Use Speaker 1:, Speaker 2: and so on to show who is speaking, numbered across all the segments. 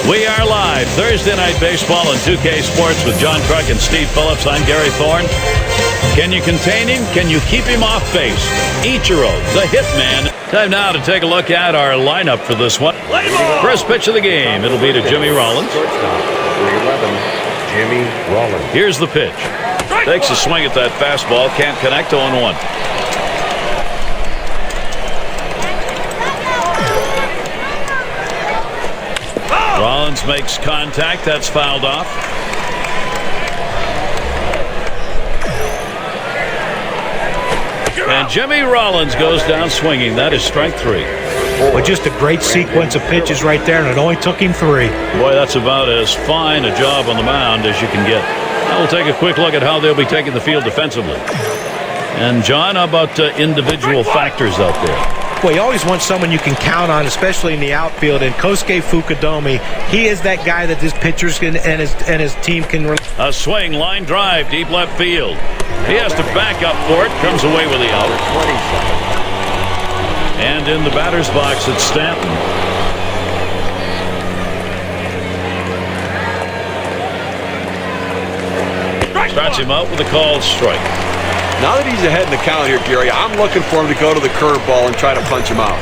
Speaker 1: We are live Thursday Night Baseball on 2K Sports with John Kruk and Steve Phillips. I'm Gary Thorne. Can you contain him? Can you keep him off base? Ichiro, the hitman. Time now to take a look at our lineup for this one. First pitch of the game. It'll be to Jimmy Rollins.
Speaker 2: Jimmy Rollins.
Speaker 1: Here's the pitch. Takes a swing at that fastball. Can't connect. 0-1. Rollins makes contact. That's fouled off. And Jimmy Rollins goes down swinging. That is strike 3.
Speaker 3: Well, just a great sequence of pitches right there, and it only took him 3.
Speaker 1: Boy, that's about as fine a job on the mound as you can get. Now we'll take a quick look at how they'll be taking the field defensively. And, John, how about individual factors out there?
Speaker 3: Well, you always want someone you can count on, especially in the outfield. And Kosuke Fukudomi, he is that guy that this pitchers and his team can.
Speaker 1: A swing, line drive, deep left field. He has to back up for it. Comes away with the out. And in the batter's box, it's Stanton. Starts him out with a called strike.
Speaker 2: Now that he's ahead in the count here, Gary, I'm looking for him to go to the curveball and try to punch him out.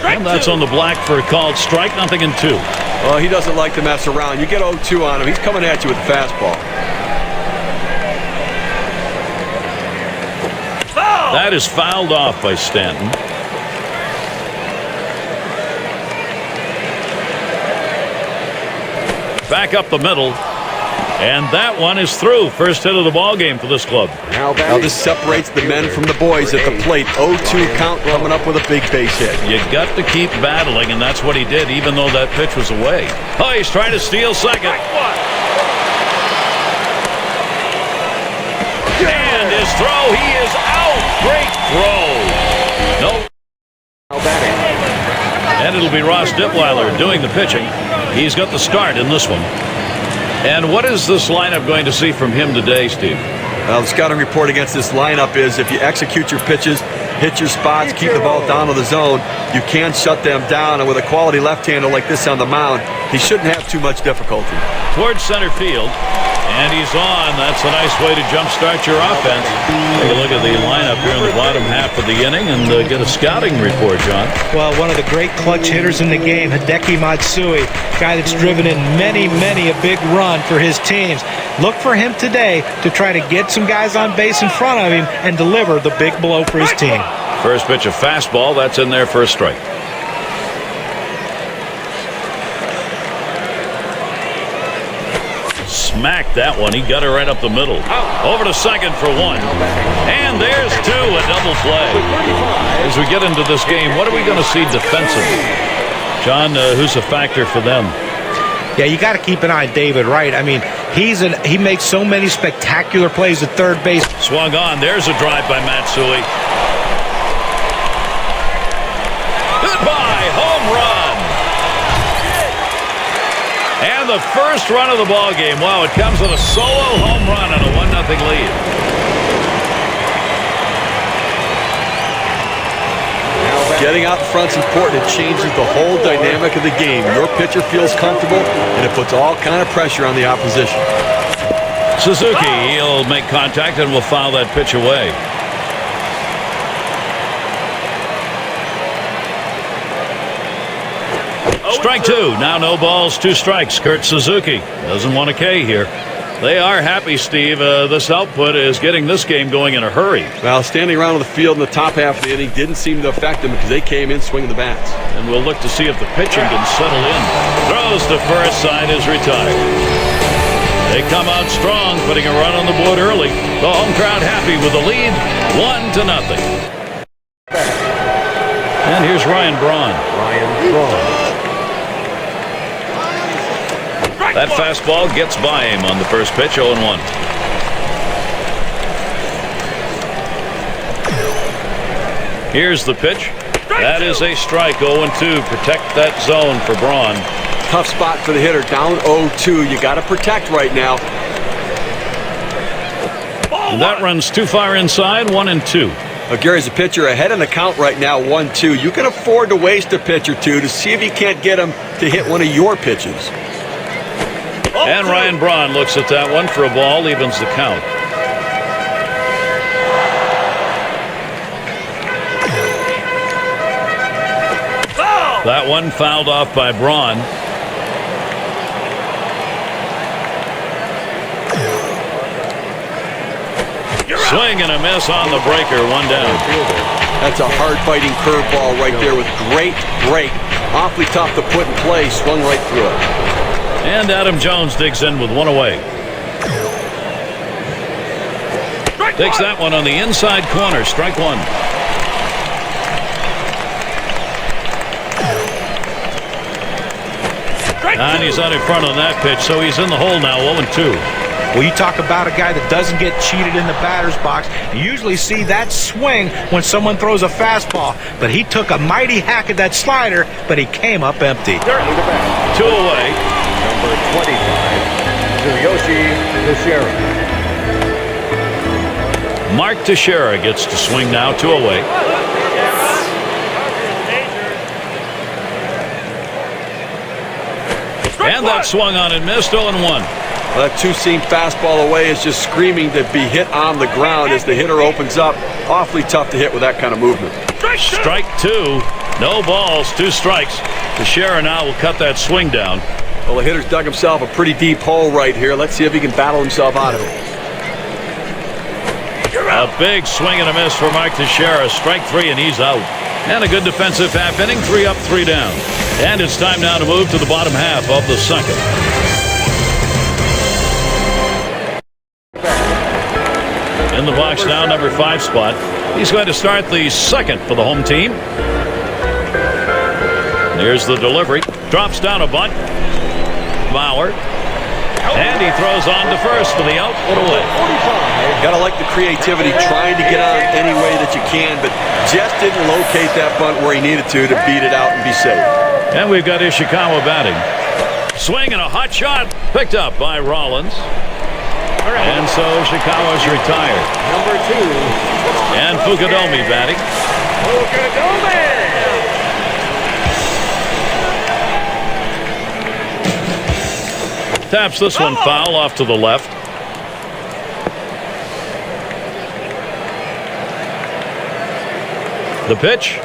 Speaker 1: And that's on the black for a called strike. 0-2.
Speaker 2: Well, he doesn't like to mess around. You get 0-2 on him, he's coming at you with the fastball.
Speaker 1: That is fouled off by Stanton. Back up the middle. And that one is through. First hit of the ball game for this club.
Speaker 2: Now this separates the men from the boys at the plate. 0-2 count, coming up with a big base hit.
Speaker 1: You got to keep battling, and that's what he did, even though that pitch was away. Oh, he's trying to steal second. And his throw, he is out. Great throw. No. And it'll be Ross Ditweiler doing the pitching. He's got the start in this one. And what is this lineup going to see from him today, Steve?
Speaker 2: Well, the scouting report against this lineup is if you execute your pitches, hit your spots, keep the ball down to the zone, you can shut them down. And with a quality left-hander like this on the mound, he shouldn't have too much difficulty.
Speaker 1: Towards center field. And he's on. That's a nice way to jumpstart your offense. Take a look at the lineup here in the bottom half of the inning and get a scouting report, John.
Speaker 3: Well, one of the great clutch hitters in the game, Hideki Matsui, guy that's driven in many a big run for his teams. Look for him today to try to get some guys on base in front of him and deliver the big blow for his team.
Speaker 1: First pitch, a fastball. That's in there for a strike. Smacked that one. He got it right up the middle. Over to second for 1. And there's 2. A double play. As we get into this game, what are we going to see defensively? John, who's a factor for them?
Speaker 3: Yeah, you got to keep an eye on David Wright. I mean, he makes so many spectacular plays at third base.
Speaker 1: Swung on. There's a drive by Matsui. Goodbye. Home run. And the first run of the ball game. Wow, it comes with a solo home run and a 1-0 lead.
Speaker 2: Getting out in front's important. It changes the whole dynamic of the game. Your pitcher feels comfortable, and it puts all kind of pressure on the opposition.
Speaker 1: Suzuki, he'll make contact and will foul that pitch away. Strike 2. Now no balls, 2 strikes. Kurt Suzuki doesn't want a K here. They are happy, Steve. This output is getting this game going in a hurry.
Speaker 2: Well, standing around on the field in the top half of the inning didn't seem to affect them because they came in swinging the bats.
Speaker 1: And we'll look to see if the pitching can settle in. Throws to first, side is retired. They come out strong, putting a run on the board early. The home crowd happy with the lead, 1-0. And here's Ryan Braun. That fastball gets by him on the first pitch, 0-1. Here's the pitch. That is a strike, 0-2. Protect that zone for Braun.
Speaker 2: Tough spot for the hitter, down 0-2. You got to protect right now.
Speaker 1: And that runs too far inside, 1-2.
Speaker 2: Well, Gary's a pitcher ahead in the count right now, 1-2. You can afford to waste a pitch or two to see if you can't get him to hit one of your pitches.
Speaker 1: And Ryan Braun looks at that one for a ball, evens the count. That one fouled off by Braun. Swing and a miss on the breaker, one down.
Speaker 2: That's a hard-fighting curveball right there with great break. Awfully tough to put in play, swung right through it.
Speaker 1: And Adam Jones digs in with one away. Takes that one on the inside corner, strike one. And he's out in front on that pitch, so he's in the hole now, 0-2.
Speaker 3: Well, you talk about a guy that doesn't get cheated in the batter's box. You usually see that swing when someone throws a fastball, but he took a mighty hack at that slider, but he came up empty.
Speaker 1: Two away.
Speaker 4: Number 25, Tsuyoshi Teixeira.
Speaker 1: Mark Teixeira gets to swing now, two away. And that swung on and missed, 0-1.
Speaker 2: Well, that two-seam fastball away is just screaming to be hit on the ground as the hitter opens up. Awfully tough to hit with that kind of movement.
Speaker 1: Strike two. No balls, two strikes. Teixeira now will cut that swing down.
Speaker 2: Well, the hitter's dug himself a pretty deep hole right here. Let's see if he can battle himself out of it.
Speaker 1: A big swing and a miss for Mark Teixeira. Strike three, and he's out. And a good defensive half inning. 3 up, 3 down. And it's time now to move to the bottom half of the second. In the box now, number 5 spot. He's going to start the second for the home team. Here's the delivery. Drops down a bunt. Bauer. And he throws on to first for the out. Put away.
Speaker 2: Gotta like the creativity, trying to get on any way that you can, but just didn't locate that bunt where he needed to beat it out and be safe.
Speaker 1: And we've got Ishikawa batting. Swing and a hot shot. Picked up by Rollins. And so Ishikawa's retired.
Speaker 4: Number 2.
Speaker 1: And Fukudomi batting. Taps this one foul off to the left. The pitch.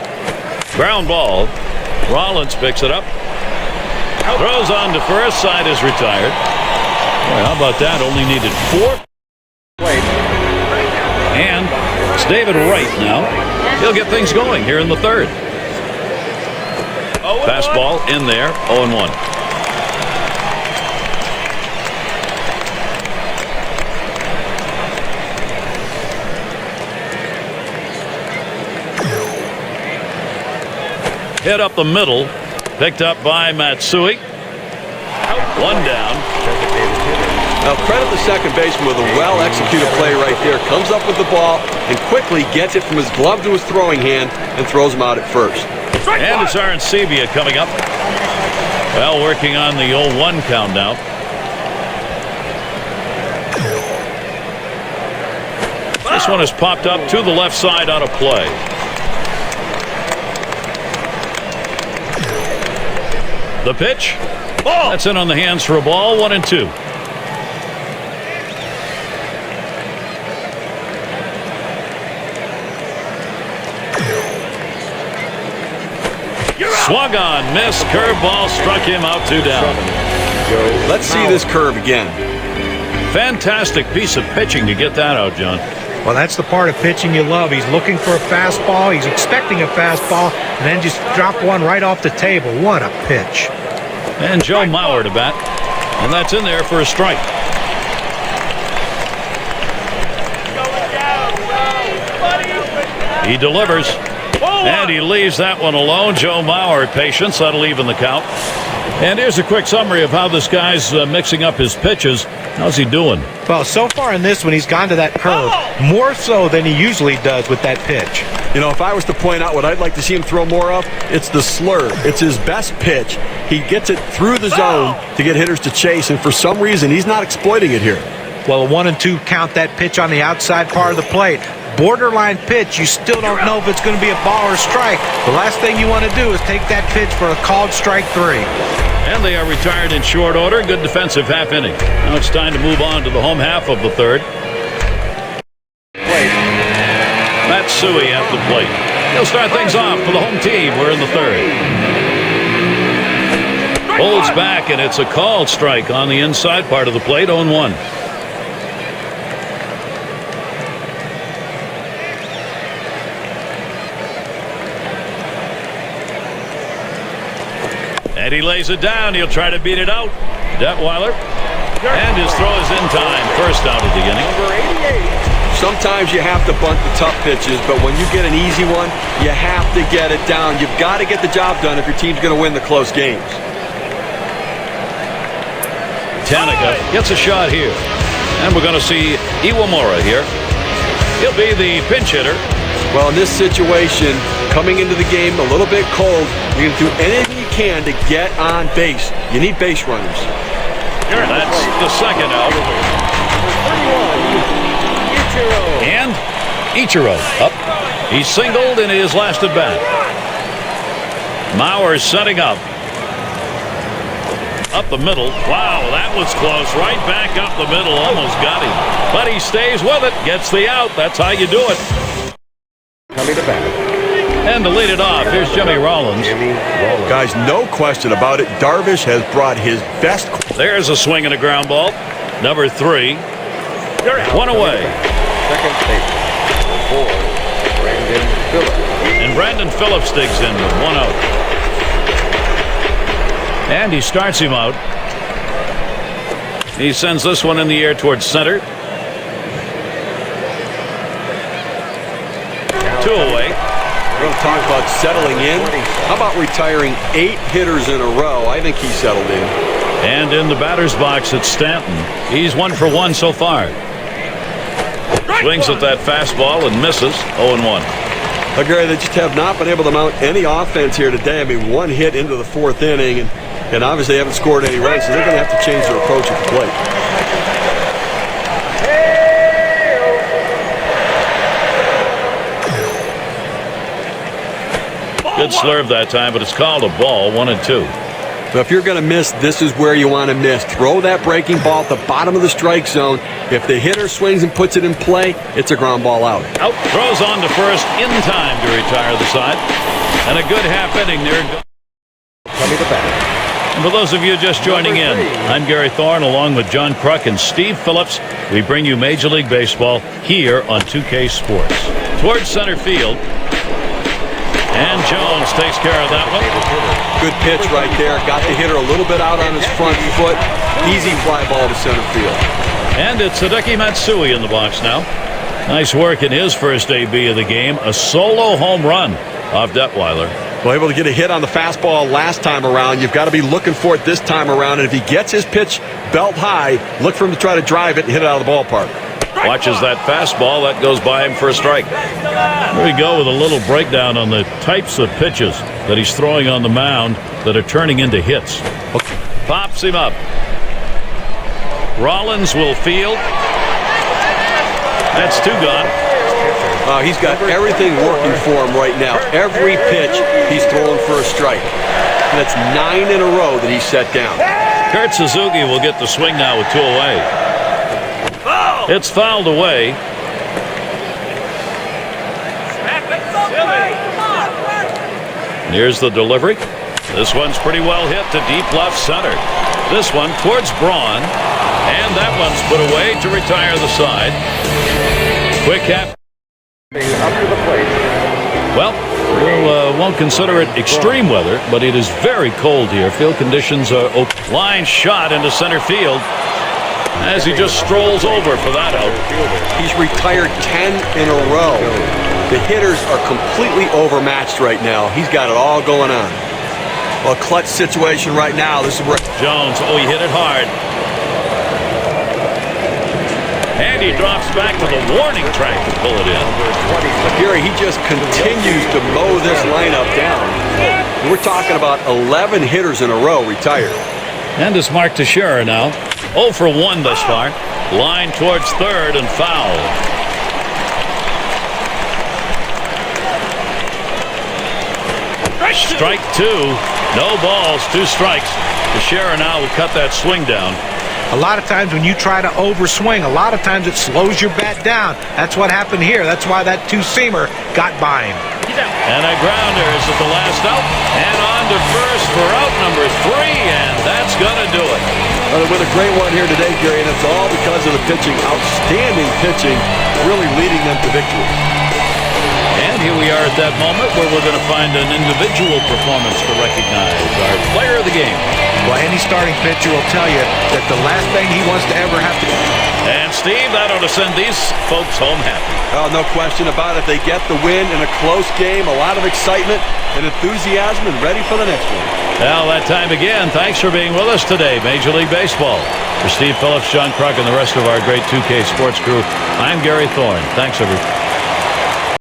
Speaker 1: Ground ball. Rollins picks it up. Throws on to first. Side is retired. Boy, how about that? Only needed 4. And it's David Wright now. He'll get things going here in the third. Fastball in there. 0-1. Hit up the middle. Picked up by Matsui. One down.
Speaker 2: Now credit the second baseman with a well-executed play right there. Comes up with the ball and quickly gets it from his glove to his throwing hand and throws him out at first.
Speaker 1: And it's Arancibia coming up. Well, working on the 0-1 count now. This one has popped up to the left side out of play. The pitch. That's in on the hands for a ball. 1-2. Swung on, missed, curveball, struck him out, 2 down.
Speaker 2: Let's see this curve again.
Speaker 1: Fantastic piece of pitching to get that out, John.
Speaker 3: Well, that's the part of pitching you love. He's looking for a fastball. He's expecting a fastball, and then just drop one right off the table. What a pitch.
Speaker 1: And Joe Mauer to bat. And that's in there for a strike. He delivers. And he leaves that one alone. Joe Mauer, patience. That'll even the count. And here's a quick summary of how this guy's mixing up his pitches. How's he doing?
Speaker 3: Well, so far in this one, he's gone to that curve more so than he usually does with that pitch.
Speaker 2: You know, if I was to point out what I'd like to see him throw more of, it's the slur. It's his best pitch. He gets it through the zone to get hitters to chase, and for some reason, he's not exploiting it here.
Speaker 3: Well, a 1-2 count, that pitch on the outside part of the plate. borderline pitch. You still don't know if it's going to be a ball or a strike. The last thing you want to do is take that pitch for a called strike 3.
Speaker 1: And they are retired in short order. Good defensive half inning. Now it's time to move on to the home half of the third. Matsui at the plate. He'll start things off for the home team. We're in the third. Holds back, and it's a called strike on the inside part of the plate. 0-1. And he lays it down. He'll try to beat it out. Detweiler. And his throw is in time. First out of the inning.
Speaker 4: Number 88.
Speaker 2: Sometimes you have to bunt the tough pitches, but when you get an easy one, you have to get it down. You've got to get the job done if your team's going to win the close games.
Speaker 1: Tanaka gets a shot here. And we're going to see Iwamura here. He'll be the pinch hitter.
Speaker 2: Well, in this situation, coming into the game a little bit cold, you're going to do anything you can to get on base. You need base runners.
Speaker 1: That's the second out. And Ichiro up. He's singled in his last at bat. Mauer setting up. Up the middle. Wow, that was close. Right back up the middle. Almost got him. But he stays with it. Gets the out. That's how you do it.
Speaker 4: Coming to bat.
Speaker 1: And to lead it off, here's Jimmy Rollins.
Speaker 2: Guys, no question about it. Darvish has brought his best.
Speaker 1: There's a swing and a ground ball. Number 3. One away.
Speaker 4: Second base. 4. Brandon Phillips.
Speaker 1: And Brandon Phillips digs in with 1 out. And he starts him out. He sends this one in the air towards center. 2 away.
Speaker 2: We're going to talk about settling in. How about retiring 8 hitters in a row? I think he's settled in.
Speaker 1: And in the batter's box, it's Stanton. He's 1 for 1 so far. Swings at that fastball and misses. 0-1.
Speaker 2: Well, Gary, they just have not been able to mount any offense here today. I mean, 1 hit into the 4th inning, and obviously they haven't scored any runs, so they're going to have to change their approach at the plate.
Speaker 1: Good slurve that time, but it's called a ball. 1-2.
Speaker 2: So if you're going to miss, this is where you want to miss. Throw that breaking ball at the bottom of the strike zone. If the hitter swings and puts it in play, it's a ground ball out.
Speaker 1: Out. Throws on to first in time to retire the side. And a good half inning there.
Speaker 4: Coming to bat.
Speaker 1: And for those of you just joining in, I'm Gary Thorne along with John Kruk and Steve Phillips. We bring you Major League Baseball here on 2K Sports. Towards center field. And Jones takes care of that one.
Speaker 2: Good pitch right there. Got the hitter a little bit out on his front foot. Easy fly ball to center field.
Speaker 1: And it's Hideki Matsui in the box now. Nice work in his first AB of the game. A solo home run off Detweiler.
Speaker 2: Well, able to get a hit on the fastball last time around. You've got to be looking for it this time around. And if he gets his pitch belt high, look for him to try to drive it and hit it out of the ballpark.
Speaker 1: Watches that fastball. That goes by him for a strike. Here we go with a little breakdown on the types of pitches that he's throwing on the mound that are turning into hits. Pops him up. Rollins will field. That's 2 gone.
Speaker 2: He's got everything working for him right now. Every pitch he's throwing for a strike. And that's 9 in a row that he set down.
Speaker 1: Kurt Suzuki will get the swing now with 2 away. It's fouled away. Here's the delivery. This one's pretty well hit to deep left center. This one towards Braun. And that one's put away to retire the side. Quick half.
Speaker 4: Up to the plate.
Speaker 1: Well, we won't consider it extreme weather, but it is very cold here. Field conditions are open. Line shot into center field. As he just strolls over for that out.
Speaker 2: He's retired 10 in a row. The hitters are completely overmatched right now. He's got it all going on. Well, clutch situation right now. This is where
Speaker 1: Jones, he hit it hard. And he drops back to the warning track to pull it in.
Speaker 2: Gary, he just continues to mow this lineup down. We're talking about 11 hitters in a row retired.
Speaker 1: And it's Mark Teixeira now. 0 for 1 thus far. Line towards third and foul. Strike two. No balls, 2 strikes. Teixeira now will cut that swing down.
Speaker 3: A lot of times when you try to overswing, a lot of times it slows your bat down. That's what happened here. That's why that two-seamer got by him.
Speaker 1: And a grounder is at the last out. And on to first for out number 3, and that's going to do it.
Speaker 2: With a great one here today, Gary, and it's all because of the pitching. Outstanding pitching, really leading them to victory.
Speaker 1: And here we are at that moment where we're going to find an individual performance to recognize our player of the game.
Speaker 3: Well, any starting pitcher will tell you that the last thing he wants to ever have to...
Speaker 1: And Steve, that ought to send these folks home happy.
Speaker 2: Oh, no question about it. They get the win in a close game, a lot of excitement and enthusiasm, and ready for the next one.
Speaker 1: Well, that time again. Thanks for being with us today, Major League Baseball. For Steve Phillips, John Kruk, and the rest of our great 2K Sports crew, I'm Gary Thorne. Thanks, everyone.